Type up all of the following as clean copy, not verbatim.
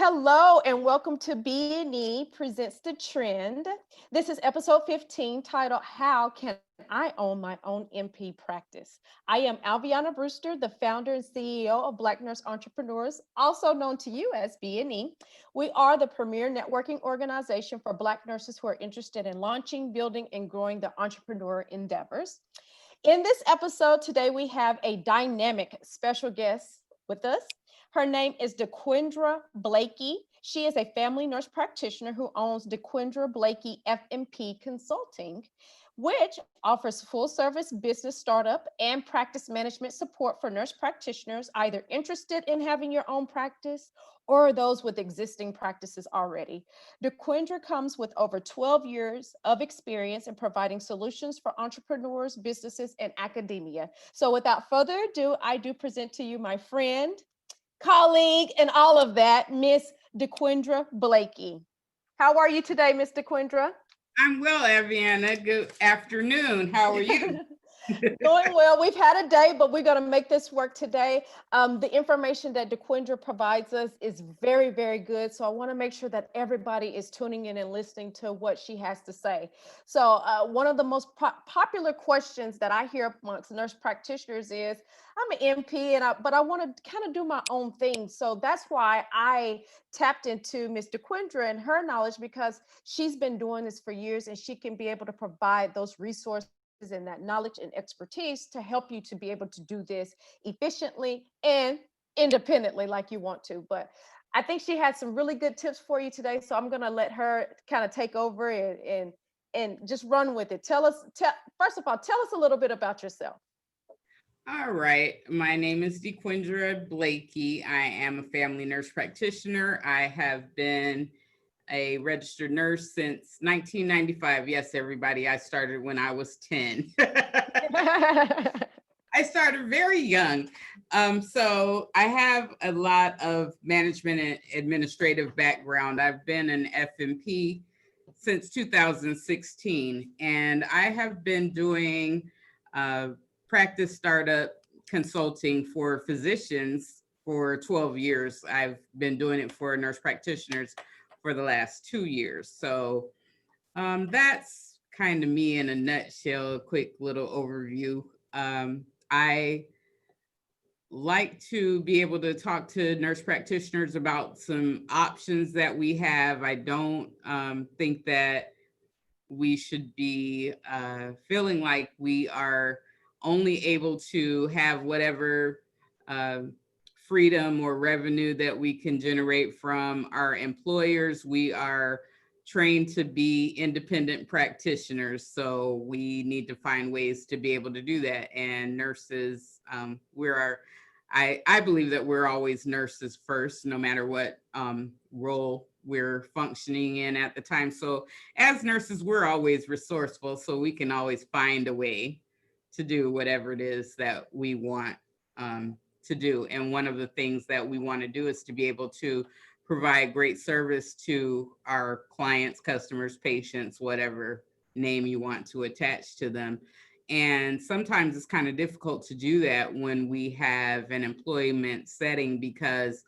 Hello and welcome to B&E Presents the Trend. This is episode 15 titled, How Can I Own My Own NP Practice? I am Alviana Brewster, the founder and CEO of Black Nurse Entrepreneurs, also known to you as B&E. We are the premier networking organization for Black nurses who are interested in launching, building, and growing their entrepreneur endeavors. In this episode today, we have a dynamic special guest with us. Her name is Dequindra Blakey. She is a family nurse practitioner who owns Dequindra Blakey FNP Consulting, which offers full service business startup and practice management support for nurse practitioners, either interested in having your own practice or those with existing practices already. Dequindra comes with over 12 years of experience in providing solutions for entrepreneurs, businesses, and academia. So without further ado, I do present to you my friend, colleague, and all of that, Miss Dequindra Blakey. How are you today, Miss Dequindra? I'm well, Aviana. Good afternoon. How are you? Doing well. We've had a day, but we're going to make this work today. The information that Dequindra provides us is very, very good. So I want to make sure that everybody is tuning in and listening to what she has to say. So one of the most popular questions that I hear amongst nurse practitioners is, I'm an NP, but I want to kind of do my own thing. So that's why I tapped into Ms. Dequindra and her knowledge, because she's been doing this for years and she can be able to provide those resources and that knowledge and expertise to help you to be able to do this efficiently and independently like you want to. But I think she had some really good tips for you today. So I'm going to let her kind of take over and just run with it. First of all, tell us a little bit about yourself. All right. My name is Dequindra Blakey. I am a family nurse practitioner. I have been a registered nurse since 1995. Yes, everybody, I started when I was 10. I started very young. So I have a lot of management and administrative background. I've been an FNP since 2016, and I have been doing practice startup consulting for physicians for 12 years. I've been doing it for nurse practitioners for the last 2 years. So that's kind of me in a nutshell, a quick little overview. I like to be able to talk to nurse practitioners about some options that we have. I don't think that we should be feeling like we are only able to have whatever freedom or revenue that we can generate from our employers. We are trained to be independent practitioners, so we need to find ways to be able to do that. And nurses, I believe that we're always nurses first, no matter what role we're functioning in at the time. So as nurses, we're always resourceful, so we can always find a way to do whatever it is that we want to do. And one of the things that we want to do is to be able to provide great service to our clients, customers, patients, whatever name you want to attach to them. And sometimes it's kind of difficult to do that when we have an employment setting, because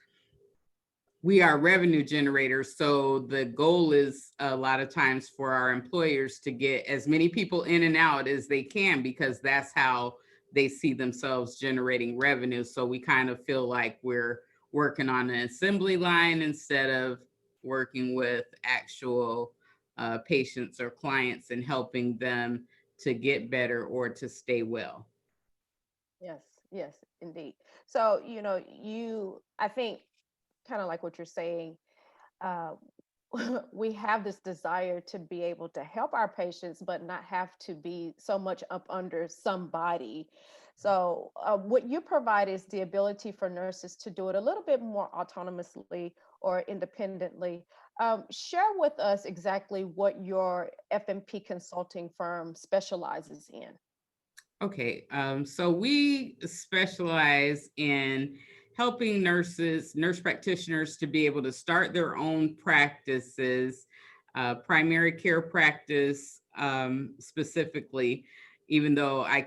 we are revenue generators. So the goal is a lot of times for our employers to get as many people in and out as they can, because that's how they see themselves generating revenue. So we kind of feel like we're working on an assembly line instead of working with actual patients or clients and helping them to get better or to stay well. Yes, indeed. So, I think kind of like what you're saying, uh, we have this desire to be able to help our patients, but not have to be so much up under somebody. So what you provide is the ability for nurses to do it a little bit more autonomously or independently. Share with us exactly what your FNP consulting firm specializes in. Okay, so we specialize in helping nurse practitioners to be able to start their own practices, primary care practice specifically. even though I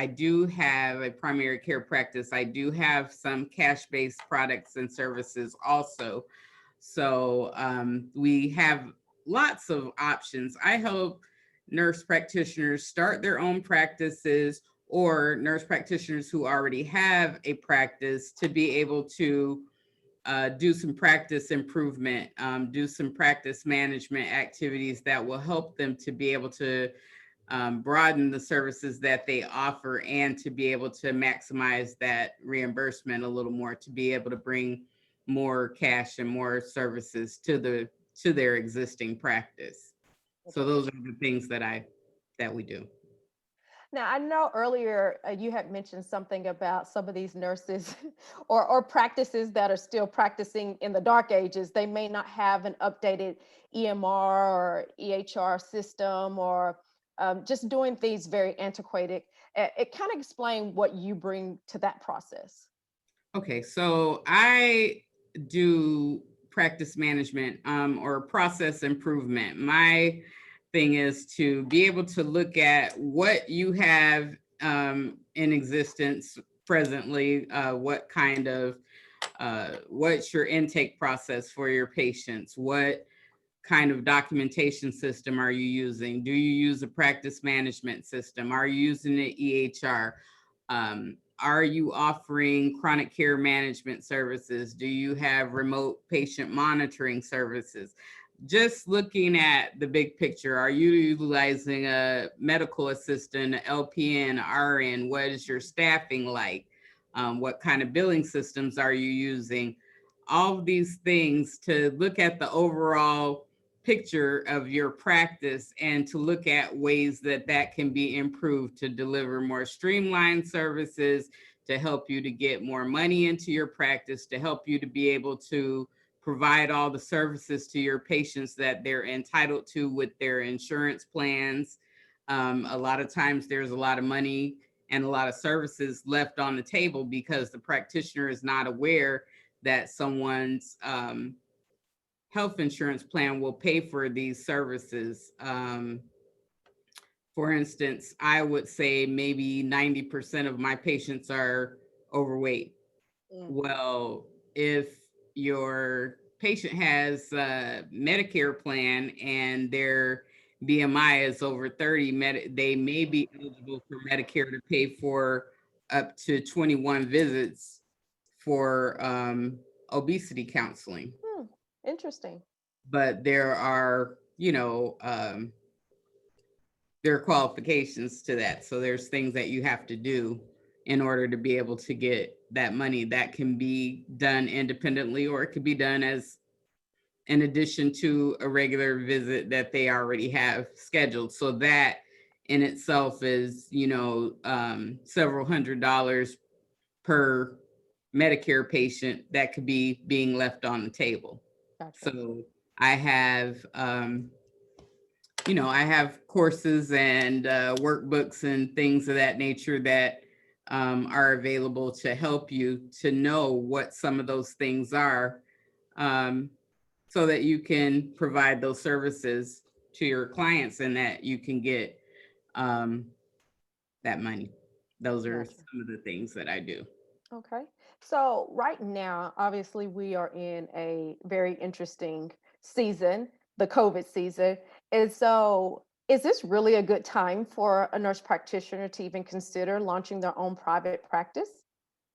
do have a primary care practice, I do have some cash-based products and services also. So we have lots of options. I hope nurse practitioners start their own practices, or nurse practitioners who already have a practice to be able to do some practice improvement, do some practice management activities that will help them to be able to broaden the services that they offer, and to be able to maximize that reimbursement a little more, to be able to bring more cash and more services to their existing practice. So those are the things that we do. Now, I know earlier you had mentioned something about some of these nurses or practices that are still practicing in the dark ages. They may not have an updated EMR or EHR system, or just doing things very antiquated. It kind of explain what you bring to that process. Okay, so I do practice management or process improvement. My thing is to be able to look at what you have in existence presently, what's your intake process for your patients, what kind of documentation system are you using? Do you use a practice management system? Are you using an EHR? Are you offering chronic care management services? Do you have remote patient monitoring services? Just looking at the big picture, are you utilizing a medical assistant, LPN, RN? What is your staffing like? What kind of billing systems are you using? All of these things, to look at the overall picture of your practice and to look at ways that that can be improved to deliver more streamlined services, to help you to get more money into your practice, to help you to be able to provide all the services to your patients that they're entitled to with their insurance plans. A lot of times there's a lot of money and a lot of services left on the table because the practitioner is not aware that someone's health insurance plan will pay for these services. For instance, I would say maybe 90% of my patients are overweight. Well, if your patient has a Medicare plan and their BMI is over 30, they may be eligible for Medicare to pay for up to 21 visits for obesity counseling. Interesting. But there are, there are qualifications to that. So there's things that you have to do in order to be able to get that money. That can be done independently, or it could be done as in addition to a regular visit that they already have scheduled. So that in itself is, several $100s per Medicare patient that could be being left on the table. Gotcha. So I have, I have courses and workbooks and things of that nature that are available to help you to know what some of those things are, so that you can provide those services to your clients and that you can get that money. Those are Gotcha. some of the things that I do. Okay. So right now, obviously, we are in a very interesting season, the COVID season. And so, is this really a good time for a nurse practitioner to even consider launching their own private practice?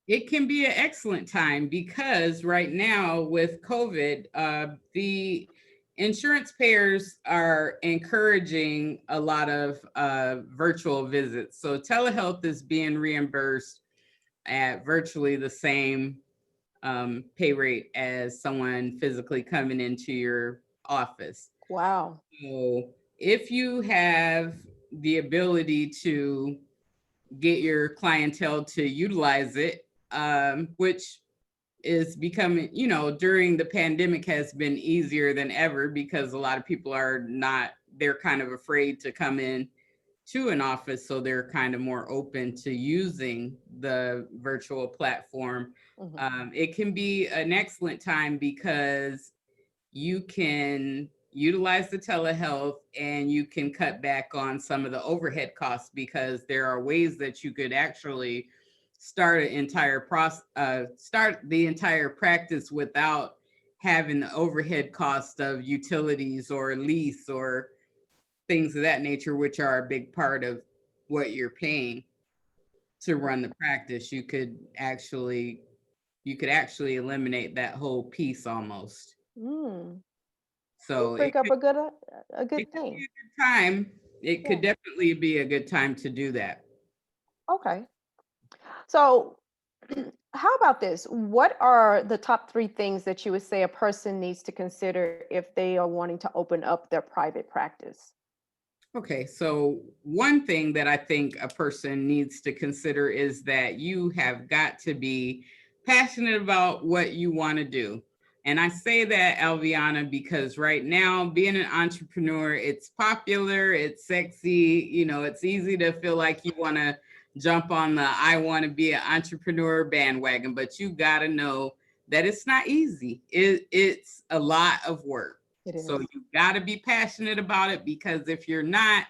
It can be an excellent time because right now with COVID, the insurance payers are encouraging a lot of virtual visits. So telehealth is being reimbursed at virtually the same pay rate as someone physically coming into your office. Wow. So if you have the ability to get your clientele to utilize it, which is becoming, during the pandemic has been easier than ever because a lot of people they're kind of afraid to come in to an office. So they're kind of more open to using the virtual platform. Mhm. It can be an excellent time because you can utilize the telehealth, and you can cut back on some of the overhead costs, because there are ways that you could actually start the entire practice without having the overhead cost of utilities or lease or things of that nature, which are a big part of what you're paying to run the practice. You could actually eliminate that whole piece almost. Mm. You So bring it up could, a it good could be thing. a good time. It Yeah. could definitely be a good time to do that. Okay. So, how about this? What are the top three things that you would say a person needs to consider if they are wanting to open up their private practice? Okay, so one thing that I think a person needs to consider is that you have got to be passionate about what you want to do. And I say that, Alviana, because right now, being an entrepreneur, it's popular, it's sexy, it's easy to feel like you want to jump on the I want to be an entrepreneur bandwagon, but you got to know that it's not easy. It's a lot of work. It So is. you got to be passionate about it, because if you're not,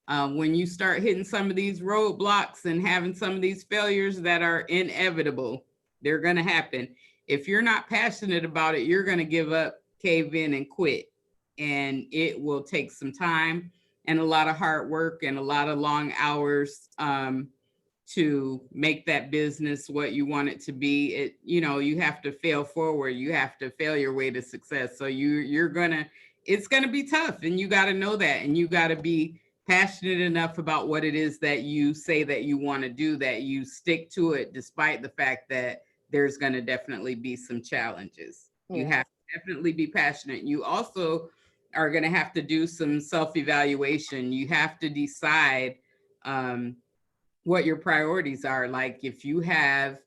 when you start hitting some of these roadblocks and having some of these failures that are inevitable, they're going to happen. If you're not passionate about it, you're going to give up, cave in, and quit. And it will take some time and a lot of hard work and a lot of long hours to make that business what you want it to be. You have to fail forward. You have to fail your way to success. So it's gonna be tough, and you got to know that, and you got to be passionate enough about what it is that you say that you want to do, that you stick to it, despite the fact that there's going to definitely be some challenges. You Yes. have to definitely be passionate. You also are going to have to do some self-evaluation. You have to decide um, what your priorities are. Like if you have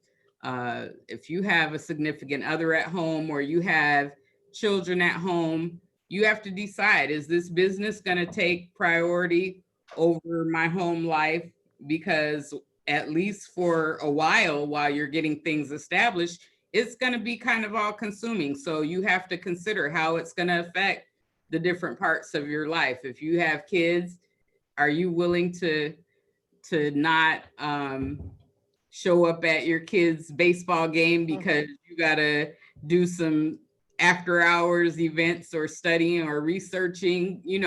a significant other at home, or you have children at home, you have to decide, is this business going to take priority over my home life? Because at least for a while you're getting things established, it's going to be kind of all consuming. So you have to consider how it's going to affect the different parts of your life. If you have kids, are you willing to not show up at your kid's baseball game because you got to do some after hours events or studying or researching? You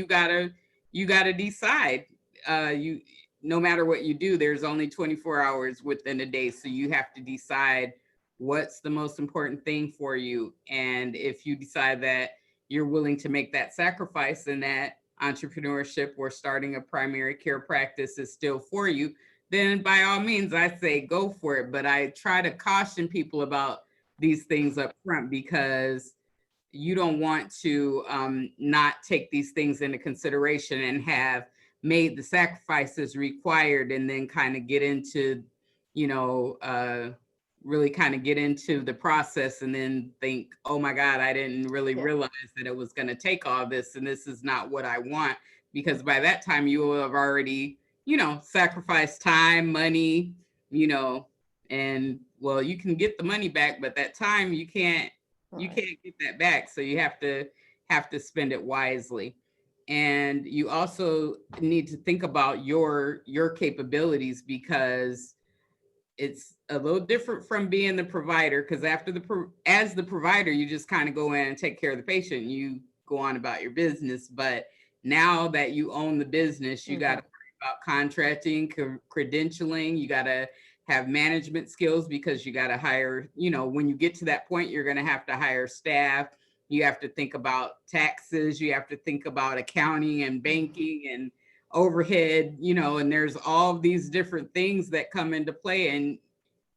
got to decide. You No matter what you do, there's only 24 hours within a day, so you have to decide what's the most important thing for you. And if you decide that you're willing to make that sacrifice, and that entrepreneurship or starting a primary care practice is still for you, then by all means, I say go for it. But I try to caution people about these things up front, because you don't want to not take these things into consideration and have made the sacrifices required, and then kind of get into, you know, uh, really kind of get into the process, and then think, oh my God, I didn't really Yeah. realize that it was going to take all this, and this is not what I want. Because by that time, you will have already, sacrificed time, money, you know, and well, you can get the money back, but that time you Right. can't get that back. So you have to spend it wisely. And you also need to think about your capabilities, because it's a little different from being the provider. Because as the provider, you just kind of go in and take care of the patient, you go on about your business. But now that you own the business, you got to worry about contracting, credentialing. You got to have management skills, because you got to hire, when you get to that point, you're going to have to hire staff. You have to think about taxes. You have to think about accounting and banking and overhead, and there's all these different things that come into play. And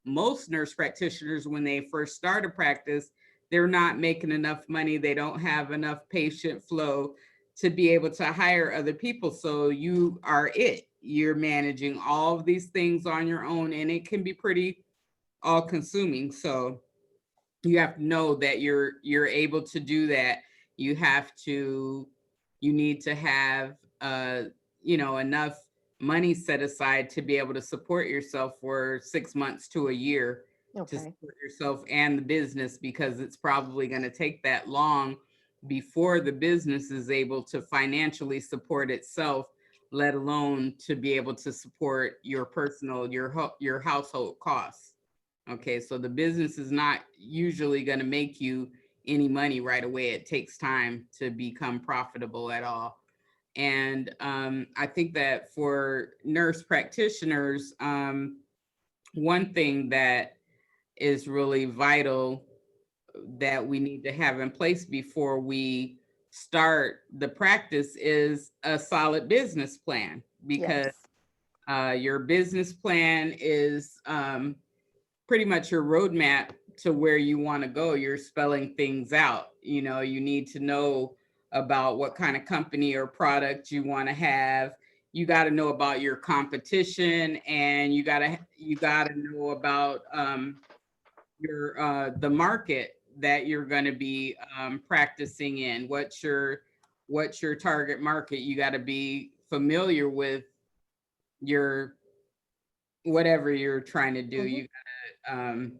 most nurse practitioners, when they first start a practice, they're not making enough money. They don't have enough patient flow to be able to hire other people. So you're managing all of these things on your own, and it can be pretty all consuming. So you have to know that you're able to do that. You need to have enough money set aside to be able to support yourself for 6 months to a year, to Okay. support yourself and the business, because it's probably going to take that long before the business is able to financially support itself, let alone to be able to support your personal, your household costs. Okay, so the business is not usually going to make you any money right away. It takes time to become profitable at all. And I think that for nurse practitioners, one thing that is really vital that we need to have in place before we start the practice is a solid business plan, because Yes. your business plan is pretty much your roadmap to where you want to go. You're spelling things out. You know, you need to know about what kind of company or product you want to have. You got to know about your competition, and you got to know about your the market that you're going to be practicing in. What's your target market? You got to be familiar with your whatever you're trying to do. Mhm.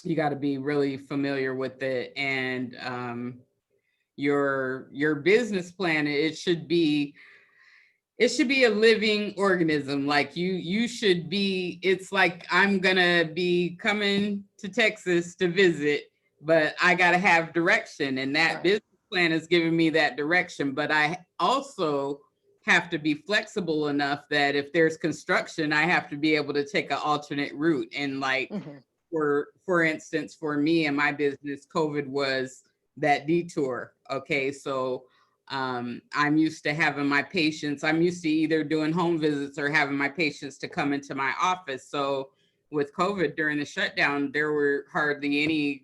You got to be really familiar with it, and your business plan, it should be a living organism. Like you should be, it's like, I'm gonna be coming to Texas to visit, but I gotta have direction, and that Right. business plan is giving me that direction. But I also have to be flexible enough that if there's construction, I have to be able to take an alternate route. And like, Mhm. for instance, for me and my business, COVID was that detour. Okay, so I'm used to having my patients, I'm used to either doing home visits or having my patients to come into my office. So with COVID during the shutdown, there were hardly any,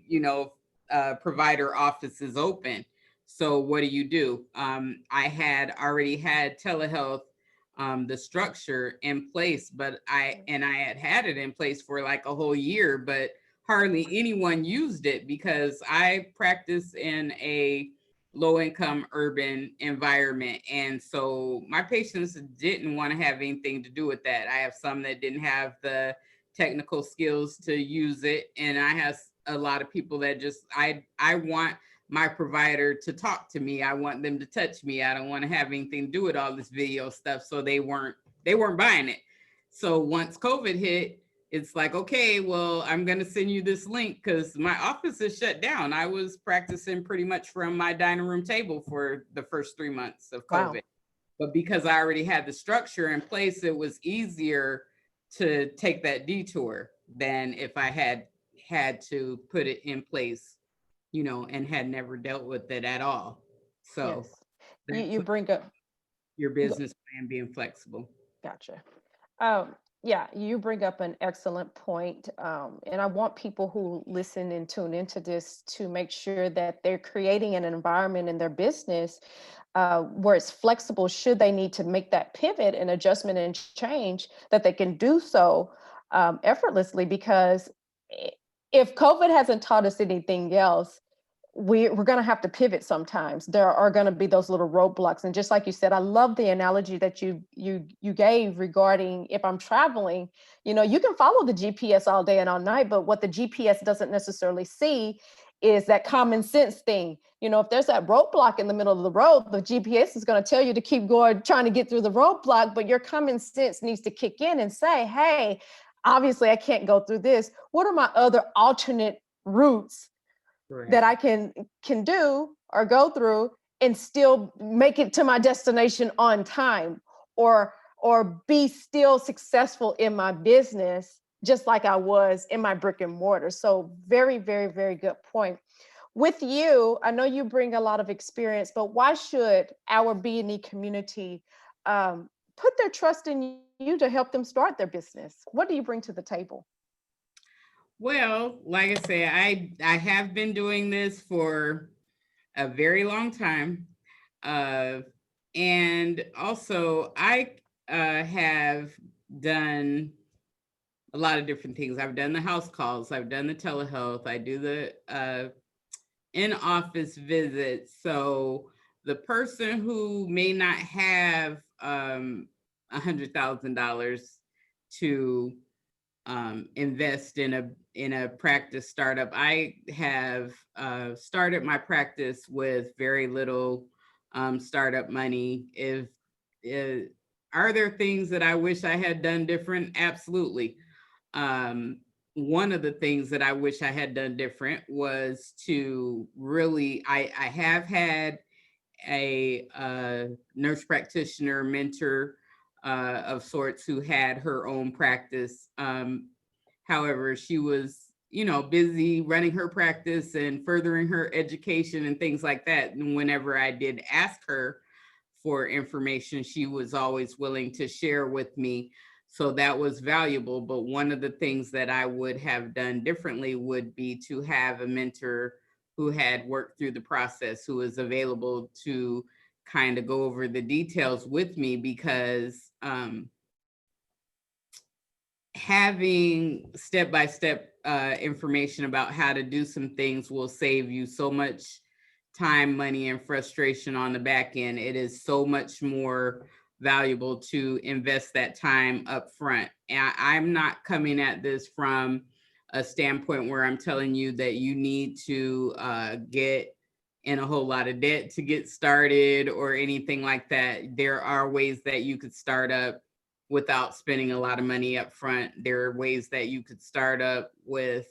provider offices open. So what do? I had already had telehealth, the structure in place, but I had it in place for like a whole year, but hardly anyone used it because I practice in a low income urban environment. And so my patients didn't want to have anything to do with that. I have some that didn't have the technical skills to use it. And I have a lot of people that just, I want my provider to talk to me. I want them to touch me. I don't want to have anything to do with all this video stuff. So they weren't buying it. So once COVID hit, it's like, okay, well, I'm going to send you this link because my office is shut down. I was practicing pretty much from my dining room table for the first 3 months of Wow. COVID. But because I already had the structure in place, it was easier to take that detour than if I had to put it in place, and had never dealt with it at all. So Yes. You that's you bring up. your business plan being flexible. Gotcha. Yeah, you bring up an excellent point. And I want people who listen and tune into this to make sure that they're creating an environment in their business where it's flexible should they need to make that pivot and adjustment and change, that they can do so effortlessly. Because i- if COVID hasn't taught us anything else, we're going to have to pivot sometimes. There are going to be those little roadblocks, and just like you said, I love the analogy that you gave regarding if I'm traveling. You can follow the GPS all day and all night, but what the GPS doesn't necessarily see is that common sense thing. If there's that roadblock in the middle of the road, the GPS is going to tell you to keep going, trying to get through the roadblock, but your common sense needs to kick in and say, hey, obviously I can't go through this. What are my other alternate routes that Correct. I can do or go through and still make it to my destination on time, or be still successful in my business just like I was in my brick and mortar. So very, very, very good point. With you, I know you bring a lot of experience, but why should our B&E community put their trust in you to help them start their business? What do you bring to the table? Well, like I say, I have been doing this for a very long time. Uh, and also, I have done a lot of different things. I've done the house calls, I've done the telehealth, I do the in office visits. So the person who may not have $100,000 to invest in a practice startup. I have started my practice with very little startup money. If are there things that I wish I had done different? Absolutely. One of the things that I wish I had done different was to really, I have had a nurse practitioner mentor of sorts who had her own practice. However, she was, busy running her practice and furthering her education and things like that. And whenever I did ask her for information, she was always willing to share with me. So that was valuable. But one of the things that I would have done differently would be to have a mentor who had worked through the process, who was available to kind of go over the details with me, because having step-by-step information about how to do some things will save you so much time, money, and frustration on the back end. It is so much more valuable to invest that time up front. And I'm not coming at this from a standpoint where I'm telling you that you need to get in a whole lot of debt to get started or anything like that. There are ways that you could start up without spending a lot of money up front. There are ways that you could start up with,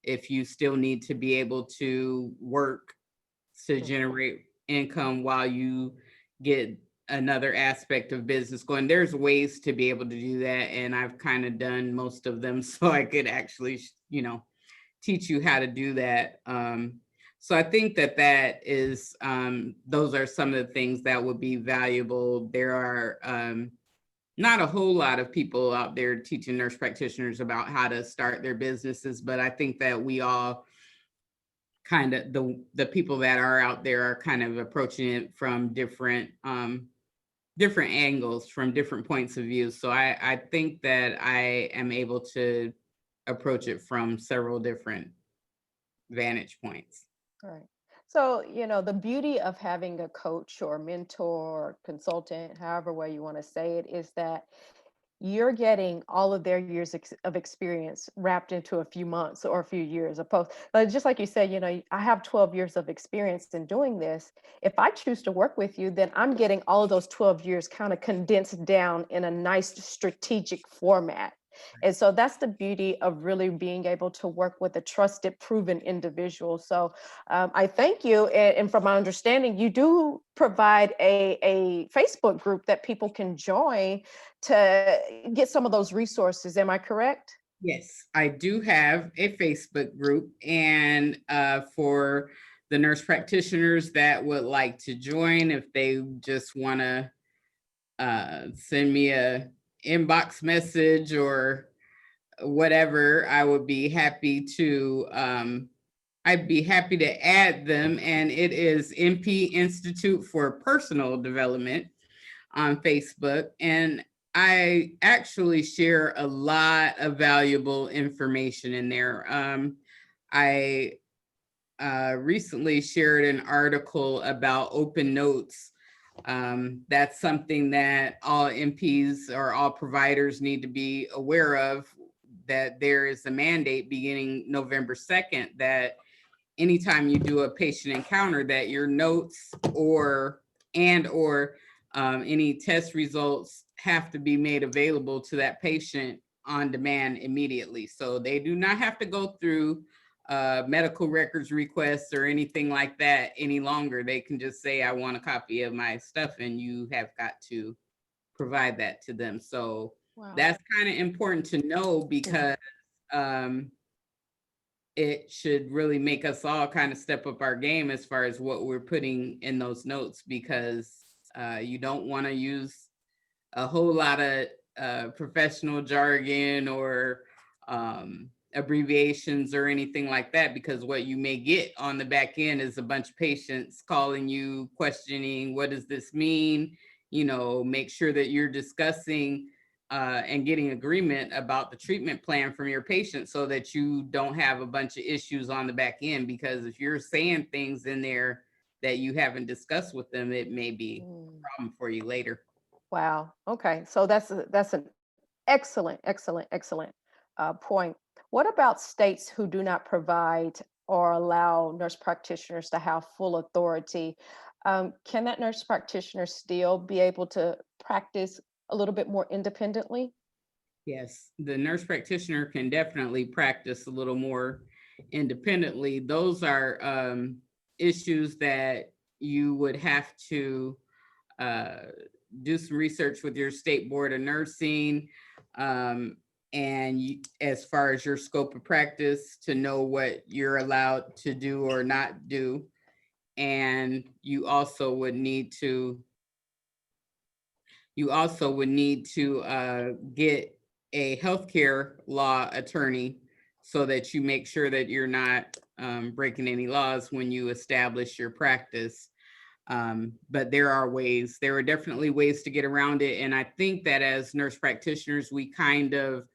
if you still need to be able to work to generate income while you get another aspect of business going. There's ways to be able to do that. And I've kind of done most of them. So I could actually, teach you how to do that. So I think that is, those are some of the things that would be valuable. There are not a whole lot of people out there teaching nurse practitioners about how to start their businesses, but I think that we all kind of, the people that are out there are kind of approaching it from different angles, from different points of view. So I think that I am able to approach it from several different vantage points. Right. So, the beauty of having a coach or mentor or consultant, however way you want to say it, is that you're getting all of their years of experience wrapped into a few months or a few years opposed. But just like you said, I have 12 years of experience in doing this. If I choose to work with you, then I'm getting all of those 12 years kind of condensed down in a nice strategic format. And so that's the beauty of really being able to work with a trusted, proven individual. So I thank you. And from my understanding, you do provide a Facebook group that people can join to get some of those resources. Am I correct? Yes, I do have a Facebook group, and for the nurse practitioners that would like to join, if they just want to send me a inbox message or whatever, I would be happy to. I'd be happy to add them, and it is NP Institute for Personal Development on Facebook, and I actually share a lot of valuable information in there. I recently shared an article about open notes. That's something that all NPs or all providers need to be aware of, that there is a mandate beginning November 2nd that anytime you do a patient encounter, that your notes or any test results have to be made available to that patient on demand immediately. So they do not have to go through medical records requests or anything like that any longer. They can just say, I want a copy of my stuff, and you have got to provide that to them. So Wow. that's kind of important to know, because it should really make us all kind of step up our game as far as what we're putting in those notes, because you don't want to use a whole lot of professional jargon or abbreviations or anything like that, because what you may get on the back end is a bunch of patients calling you, questioning, what does this mean? Make sure that you're discussing and getting agreement about the treatment plan from your patient, so that you don't have a bunch of issues on the back end. Because if you're saying things in there that you haven't discussed with them, it may be a problem for you later. Wow. Okay. So that's an excellent, excellent, excellent point. What about states who do not provide or allow nurse practitioners to have full authority? Can that nurse practitioner still be able to practice a little bit more independently? Yes, the nurse practitioner can definitely practice a little more independently. Those are issues that you would have to uh, do some research with your state board of nursing, and as far as your scope of practice, to know what you're allowed to do or not do. And you also would need to get a healthcare law attorney so that you make sure that you're not breaking any laws when you establish your practice. But there are definitely ways to get around it. And I think that as nurse practitioners, we kind of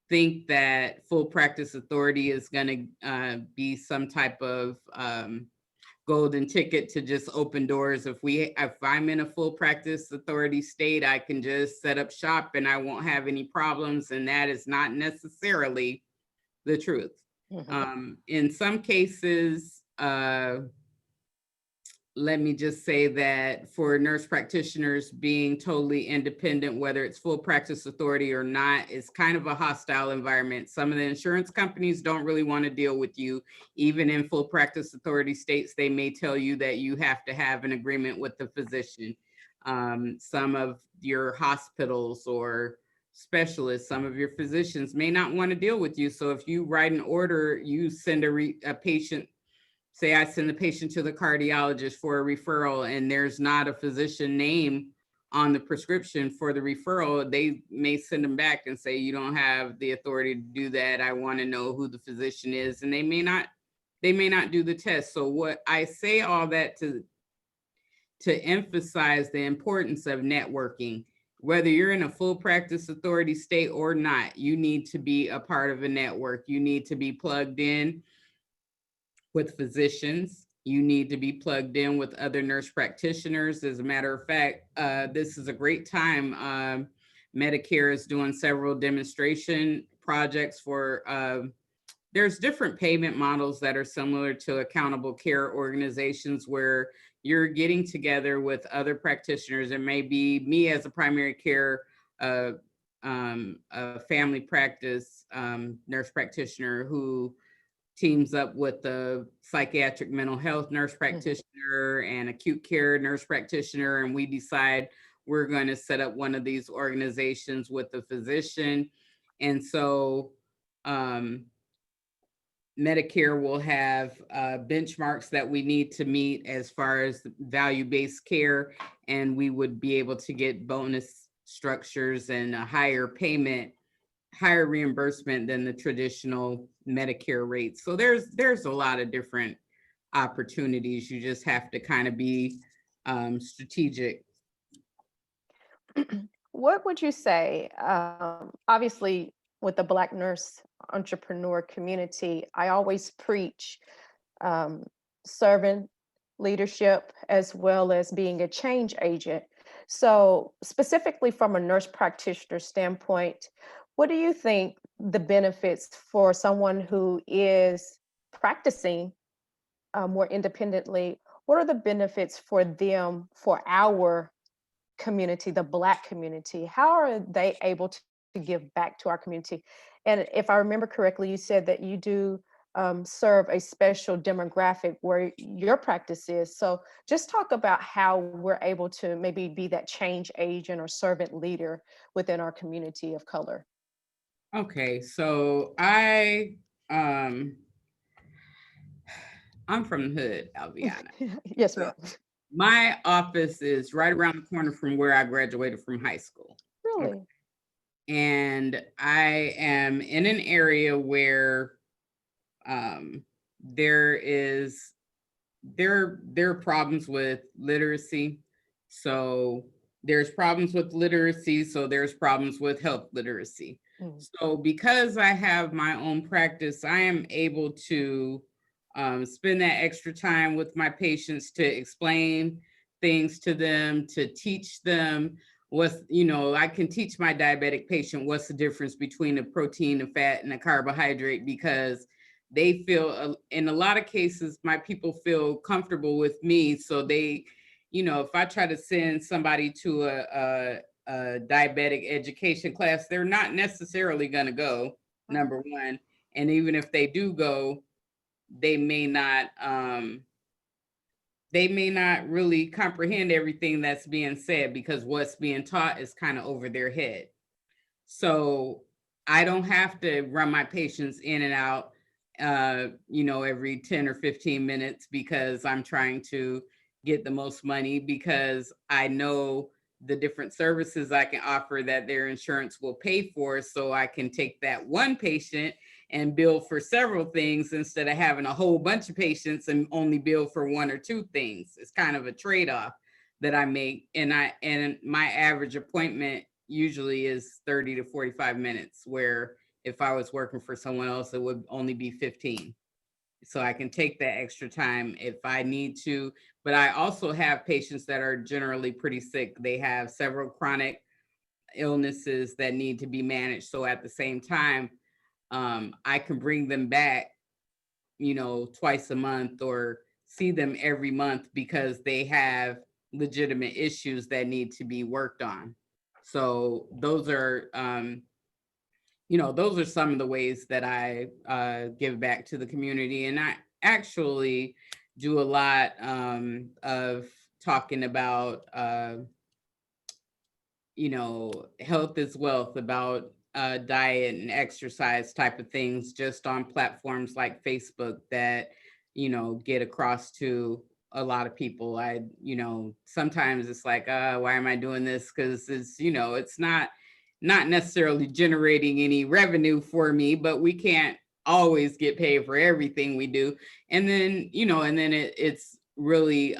think that full practice authority is going to be some type of golden ticket to just open doors. If I'm in a full practice authority state, I can just set up shop and I won't have any problems. And that is not necessarily the truth. In some cases, let me just say that for nurse practitioners, being totally independent, whether it's full practice authority or not, is kind of a hostile environment. Some of the insurance companies don't really want to deal with you. Even in full practice authority states, they may tell you that you have to have an agreement with the physician. Some of your hospitals or specialists, some of your physicians may not want to deal with you. So if you write an order, you send a patient, say I send the patient to the cardiologist for a referral and there's not a physician name on the prescription for the referral, they may send them back and say, you don't have the authority to do that. I want to know who the physician is. And they may not do the test. So what I say all that to emphasize the importance of networking. Whether you're in a full practice authority state or not, you need to be a part of a network. You need to be plugged in with physicians. You need to be plugged in with other nurse practitioners. As a matter of fact, this is a great time. Medicare is doing several demonstration projects for, there's different payment models that are similar to accountable care organizations where you're getting together with other practitioners. It may be me as a primary care, a family practice nurse practitioner who teams up with the psychiatric mental health nurse practitioner and acute care nurse practitioner, and we decide we're going to set up one of these organizations with the physician. And so Medicare will have benchmarks that we need to meet as far as value-based care, and we would be able to get bonus structures and a higher reimbursement than the traditional Medicare rates. So there's a lot of different opportunities. You just have to kind of be strategic. What would you say? Obviously, with the Black nurse entrepreneur community, I always preach servant leadership as well as being a change agent. So, specifically from a nurse practitioner standpoint, what do you think the benefits for someone who is practicing more independently? What are the benefits for them, for our community, the Black community? How are they able to give back to our community? And if I remember correctly, you said that you do serve a special demographic where your practice is. So just talk about how we're able to maybe be that change agent or servant leader within our community of color. Okay, so I'm from the hood, Alviana. Yes, So ma'am. my office is right around the corner from where I graduated from high school. Okay. Really? And I am in an area where there are problems with literacy. So there's problems with literacy, so there's problems with health literacy. So because I have my own practice, I am able to spend that extra time with my patients to explain things to them, to teach them I can teach my diabetic patient what's the difference between a protein, a fat, and a carbohydrate, because they feel, in a lot of cases, my people feel comfortable with me. So they, if I try to send somebody to a diabetic education class, they're not necessarily going to go, number one. And even if they do go, they may not, really comprehend everything that's being said, because what's being taught is kind of over their head. So I don't have to run my patients in and out, every 10 or 15 minutes, because I'm trying to get the most money, because I know the different services I can offer that their insurance will pay for. So I can take that one patient and bill for several things, instead of having a whole bunch of patients and only bill for one or two things. It's kind of a trade-off that I make. And my average appointment usually is 30 to 45 minutes, where if I was working for someone else, it would only be 15. So I can take that extra time if I need to. But I also have patients that are generally pretty sick. They have several chronic illnesses that need to be managed. So at the same time, I can bring them back, twice a month, or see them every month, because they have legitimate issues that need to be worked on. So those are some of the ways that I give back to the community. And I actually do a lot of talking about health is wealth, about diet and exercise type of things, just on platforms like Facebook that, get across to a lot of people. Sometimes it's like, why am I doing this? Because it's not necessarily generating any revenue for me, but we can't always get paid for everything we do. And then, it's really,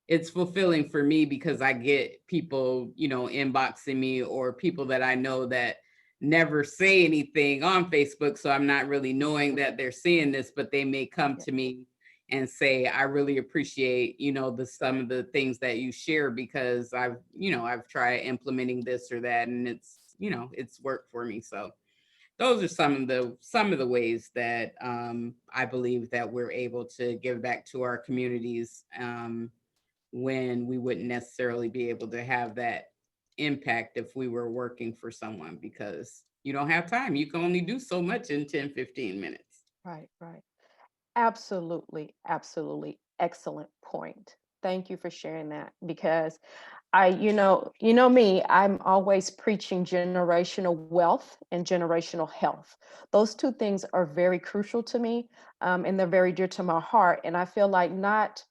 it's fulfilling for me, because I get people, inboxing me, or people that I know that never say anything on Facebook. So I'm not really knowing that they're seeing this, but they may come to me and say, I really appreciate, some of the things that you share, because I've tried implementing this or that, and it's worked for me. So those are some of the ways that I believe that we're able to give back to our communities, when we wouldn't necessarily be able to have that impact if we were working for someone, because you don't have time. You can only do so much in 10, 15 minutes. Right, right. Absolutely, absolutely. Excellent point. Thank you for sharing that, because me, I'm always preaching generational wealth and generational health. Those two things are very crucial to me, and they're very dear to my heart. And I feel like not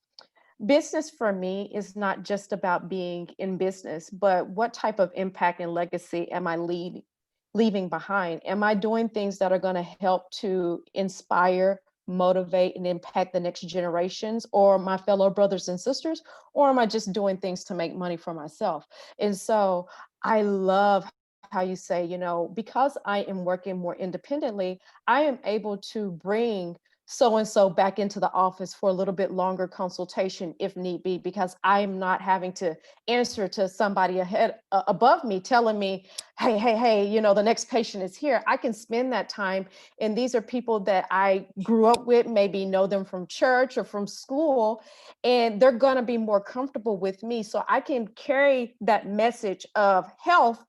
business for me is not just about being in business, but what type of impact and legacy am I leaving behind? Am I doing things that are going to help to inspire, motivate, and impact the next generations, or my fellow brothers and sisters? Or am I just doing things to make money for myself? And so I love how you say, because I am working more independently, I am able to bring so and so back into the office for a little bit longer consultation if need be, because I'm not having to answer to somebody above me telling me, hey, the next patient is here. I can spend that time, and these are people that I grew up with, maybe know them from church or from school, and they're going to be more comfortable with me, so I can carry that message of health,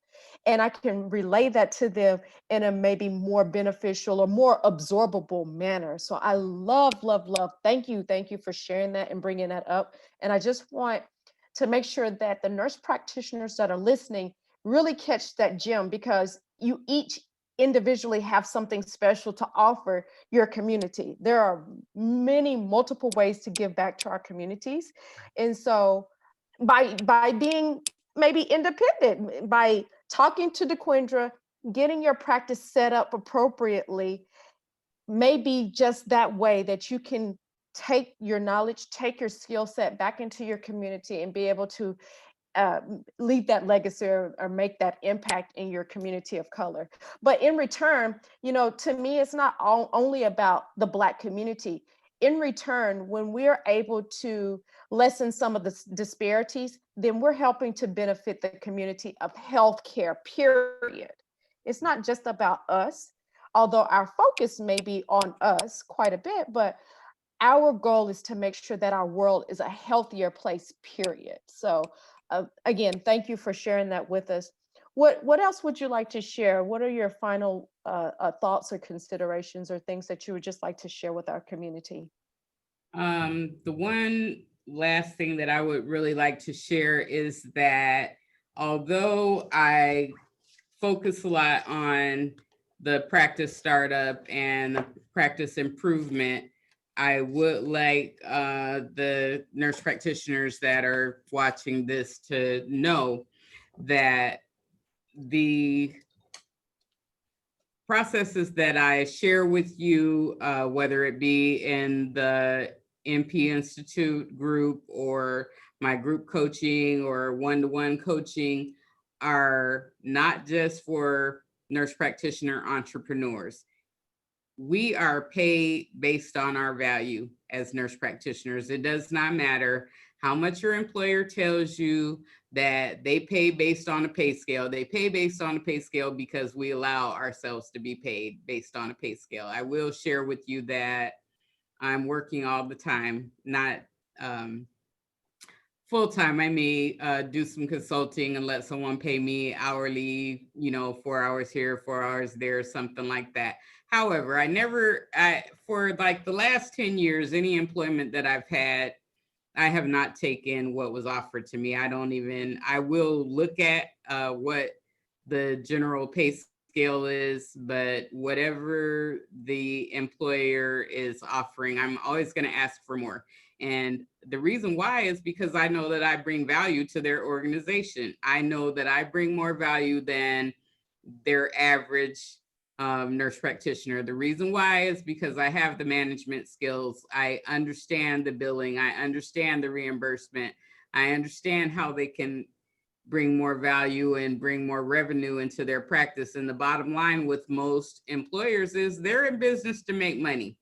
and I can relay that to them in a maybe more beneficial or more absorbable manner. So I love, love, love. Thank you. Thank you for sharing that and bringing that up. And I just want to make sure that the nurse practitioners that are listening really catch that gem, because you each individually have something special to offer your community. There are many multiple ways to give back to our communities. And so by being maybe independent, by talking to Dequindra, getting your practice set up appropriately, maybe just that way that you can take your knowledge, take your skill set back into your community, and be able to leave that legacy, or make that impact in your community of color. But in return, to me, it's not only about the Black community. in return, when we're able to lessen some of the disparities, then we're helping to benefit the community of healthcare, period. It's not just about us, although our focus may be on us quite a bit, but our goal is to make sure that our world is a healthier place, period. So again, thank you for sharing that with us. What else would you like to share? What are your final thoughts or considerations or things that you would just like to share with our community? The one last thing that I would really like to share is that although I focus a lot on the practice startup and the practice improvement, I would like the nurse practitioners that are watching this to know that the processes that I share with you, whether it be in the NP Institute group or my group coaching or one-to-one coaching, are not just for nurse practitioner entrepreneurs. We are paid based on our value as nurse practitioners. It does not matter how much your employer tells you that they pay based on a pay scale. They pay based on a pay scale because we allow ourselves to be paid based on a pay scale. I will share with you that I'm working all the time, not full time. I may do some consulting and let someone pay me hourly, 4 hours here, 4 hours there, something like that. However, for like the last 10 years, any employment that I've had, I have not taken what was offered to me. I will look at what the general pay scale is, but whatever the employer is offering, I'm always going to ask for more. And the reason why is because I know that I bring value to their organization. I know that I bring more value than their average nurse practitioner. The reason why is because I have the management skills. I understand the billing. I understand the reimbursement. I understand how they can bring more value and bring more revenue into their practice. And the bottom line with most employers is they're in business to make money.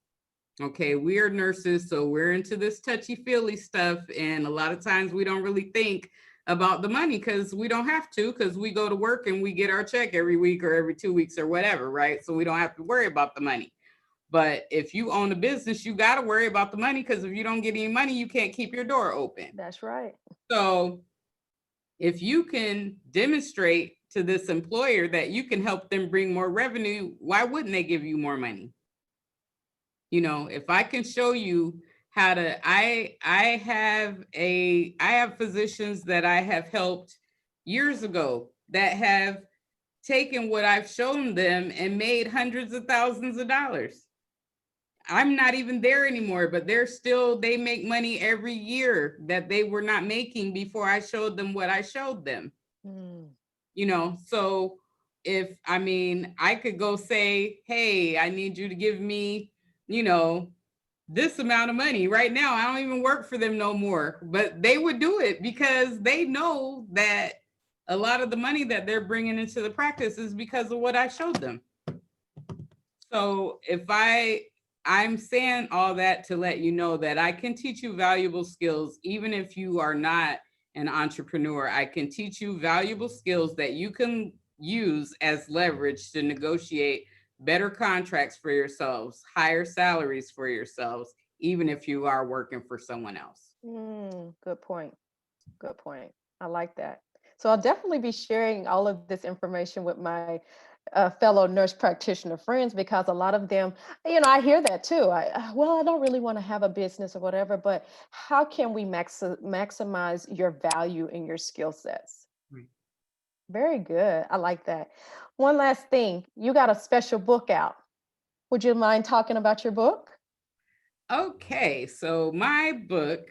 Okay, we are nurses, so we're into this touchy-feely stuff. And a lot of times we don't really think about the money because we don't have to, because we go to work and we get our check every week or every 2 weeks or whatever, right? So we don't have to worry about the money. But if you own a business, you got to worry about the money, because if you don't get any money, you can't keep your door open. That's right. So if you can demonstrate to this employer that you can help them bring more revenue, why wouldn't they give you more money? If I can show you how to, I have physicians that I have helped years ago that have taken what I've shown them and made hundreds of thousands of dollars. I'm not even there anymore, but they make money every year that they were not making before I showed them what I showed them. So I could go say, hey, I need you to give me, this amount of money right now. I don't even work for them no more, but they would do it because they know that a lot of the money that they're bringing into the practice is because of what I showed them. So I'm saying all that to let you know that I can teach you valuable skills, even if you are not an entrepreneur. I can teach you valuable skills that you can use as leverage to negotiate better contracts for yourselves, higher salaries for yourselves, even if you are working for someone else. Good point. Good point. I like that. So I'll definitely be sharing all of this information with my fellow nurse practitioner friends, because a lot of them, I hear that too. I don't really want to have a business or whatever, but how can we maximize your value in your skill sets? Right. Very good. I like that. One last thing, you got a special book out. Would you mind talking about your book? Okay, so my book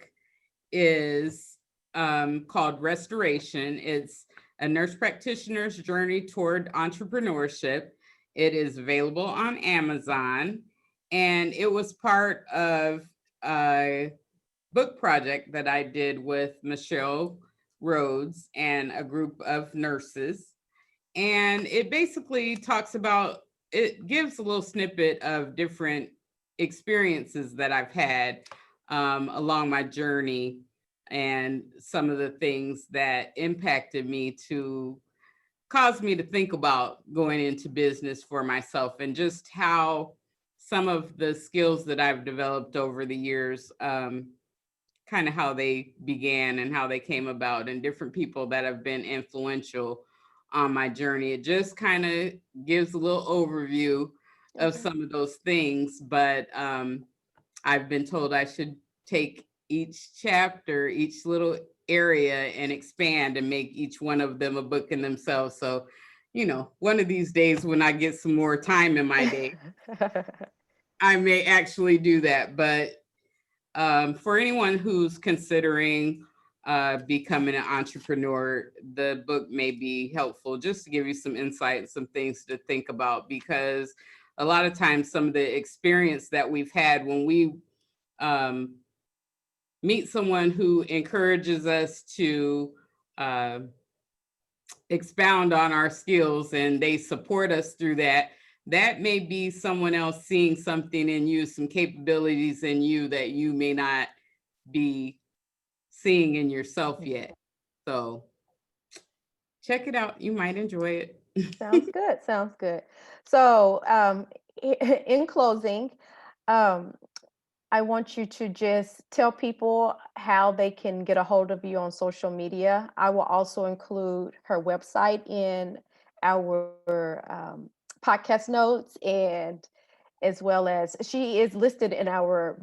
is called Restoration. It's a nurse practitioner's journey toward entrepreneurship. It is available on Amazon, and it was part of a book project that I did with Michelle Rhodes and a group of nurses. And it basically it gives a little snippet of different experiences that I've had along my journey, and some of the things that impacted me to cause me to think about going into business for myself, and just how some of the skills that I've developed over the years, kind of how they began and how they came about, and different people that have been influential on my journey. It just kind of gives a little overview of Okay. some of those things, but I've been told I should take each chapter, each little area, and expand and make each one of them a book in themselves. So, one of these days when I get some more time in my day, I may actually do that. But for anyone who's considering becoming an entrepreneur, the book may be helpful just to give you some insight, some things to think about, because a lot of times some of the experience that we've had when we um, meet someone who encourages us to uh, expound on our skills, and they support us through that, that may be someone else seeing something in you, some capabilities in you that you may not be seeing in yourself yet. So check it out. You might enjoy it. Sounds good. Sounds good. So, in closing, um, I want you to just tell people how they can get a hold of you on social media. I will also include her website in our podcast notes, and as well as she is listed in our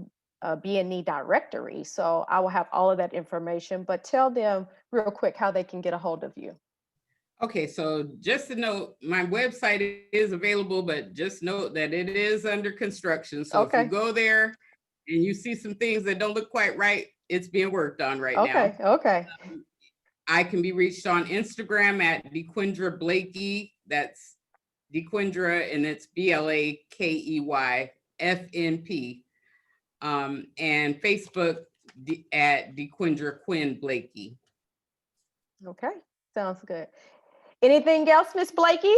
B&E directory. So I will have all of that information, but tell them real quick how they can get a hold of you. Okay, so just to note, my website is available, but just note that it is under construction. So if you Okay. go there and you see some things that don't look quite right, it's being worked on right now. Okay. Okay. I can be reached on Instagram at Dequindra Blakey. That's Dequindra, and it's BLAKEY FNP. And Facebook at Dequindra Quinn Blakey. Okay. Sounds good. Anything else, Miss Blakey?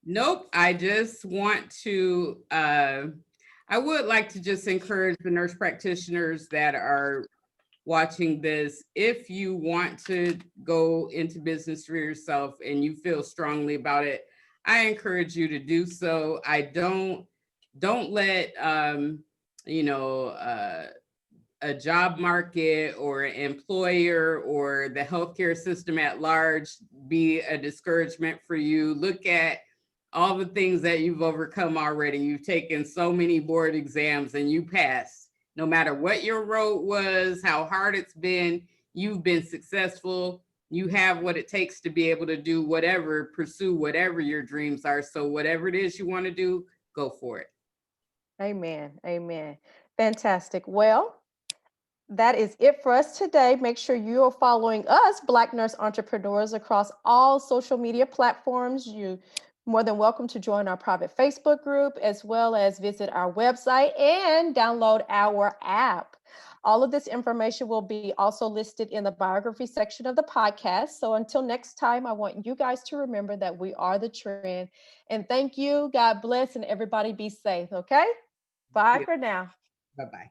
Nope. I just want to, I would like to just encourage the nurse practitioners that are watching this. If you want to go into business for yourself and you feel strongly about it, I encourage you to do so. Don't let, you know, a job market or an employer or the healthcare system at large be a discouragement for you. Look at all the things that you've overcome already. You've taken so many board exams and you passed. No matter what your road was, how hard it's been, you've been successful. You have what it takes to be able to do whatever, pursue whatever your dreams are. So whatever it is you want to do, go for it. Amen. Amen. Fantastic. Well, that is it for us today. Make sure you are following us, Black Nurse Entrepreneurs, across all social media platforms. You're more than welcome to join our private Facebook group, as well as visit our website and download our app. All of this information will be also listed in the biography section of the podcast. So until next time, I want you guys to remember that we are the trend. And thank you. God bless, and everybody be safe. Okay? Bye for now. Bye-bye.